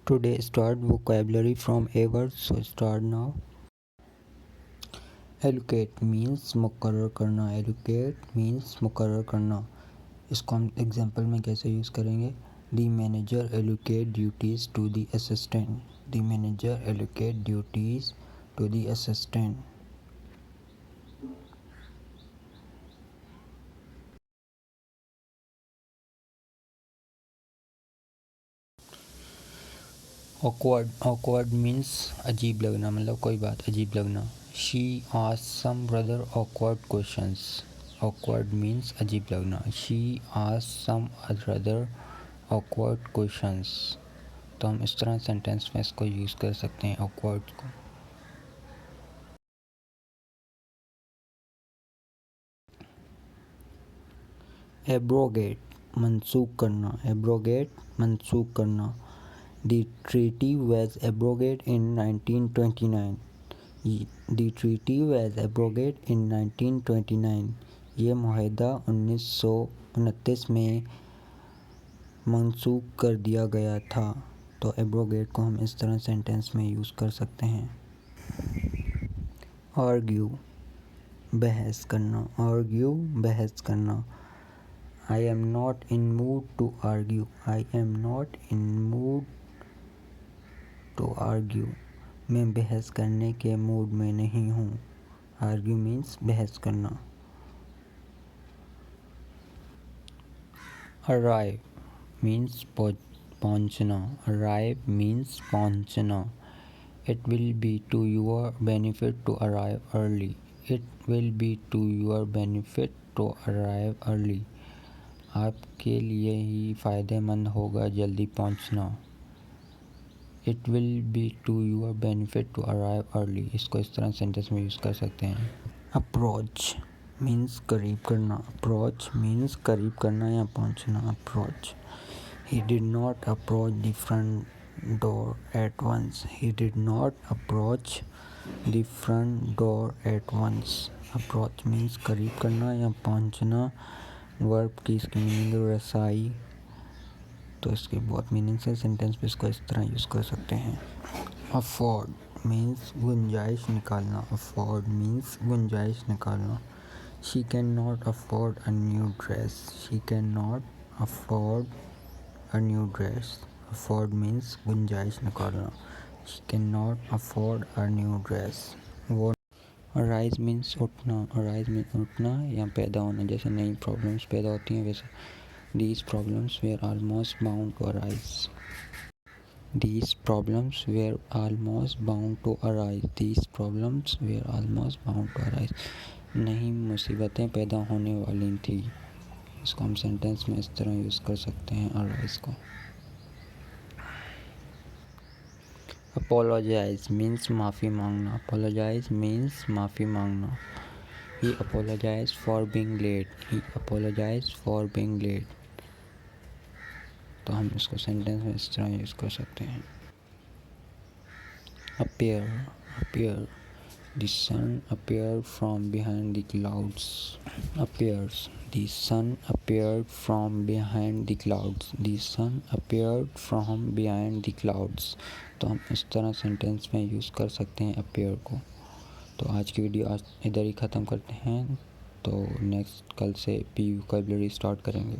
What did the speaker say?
Today start vocabulary from a word, so start now. Allocate means मुकर्रर करना. Allocate means मुकर्रर करना. इसको हम एग्जाम्पल में कैसे यूज़ करेंगे? The manager allocate duties to the assistant. The manager allocate duties to the assistant. Awkward means अजीब लगना, मतलब कोई बात अजीब लगना. She asked some rather awkward questions. Awkward means अजीब लगना. She asked some rather awkward questions. तो हम इस तरह सेंटेंस में इसको यूज़ कर सकते हैं awkward को. Abrogate मनसूख करना. Abrogate मनसूख करना. The treaty was abrogated in 1929. The treaty was abrogated in 1929. ये मुआहदा 1929 में मनसूख कर दिया गया था. तो एब्रोगेट को हम इस तरह सेंटेंस में यूज़ कर सकते हैं. आर्ग्यू बहस करना. आर्ग्यू बहस करना. I am not in mood to argue. I am not in mood to argue. मैं बहस करने के मूड में नहीं हूँ. आर्ग्यू मीन्स बहस करना. Arrive means पहुँचना. Arrive means पहुँचना. It will be to your benefit to arrive early. It will be to your benefit to arrive early. आपके लिए ही फ़ायदेमंद होगा जल्दी पहुँचना. It will be to your benefit to arrive early. इसको इस तरह सेंटेंस में यूज़ कर सकते हैं. Approach means करीब करना. Approach means करीब करना या पहुँचना. Approach. He did not approach the front door at once. He did not approach the front door at once. Approach means करीब करना या पहुँचना. वर्ब की इसकी मीनिंग रसाई. तो इसके बहुत मीनिंग्स है. सेंटेंस पे इसको इस तरह यूज़ कर सकते हैं. अफोर्ड मीन्स गुंजाइश निकालना. अफोर्ड मीन्स गुंजाइश निकालना. She cannot afford a new dress. She cannot afford a new dress. Afford means गुंजाइश निकालना. She cannot afford a new dress. वो arise means उठना. arise means उठना या पैदा होना. जैसे नई प्रॉब्लम्स पैदा होती हैं वैसे these problems were almost bound to arise. These problems were almost bound to arise. These problems were almost bound to arise. नहीं मुसीबतें पैदा होने वाली थी. इसको हम सेंटेंस में इस तरह यूज़ कर सकते हैं arise को. Apologize means माफ़ी मांगना. Apologize means माफ़ी मांगना. He apologized for being late. He apologized for being late. तो हम इसको सेंटेंस में इस तरह यूज़ कर सकते हैं. appear the sun appeared from behind the clouds. The sun appeared from behind the clouds. The sun appeared from behind the clouds. तो हम इस तरह सेंटेंस में यूज़ कर सकते हैं appear को. तो आज की वीडियो आज इधर ही ख़त्म करते हैं. तो नेक्स्ट कल से पी वोकैबुलरी स्टार्ट करेंगे.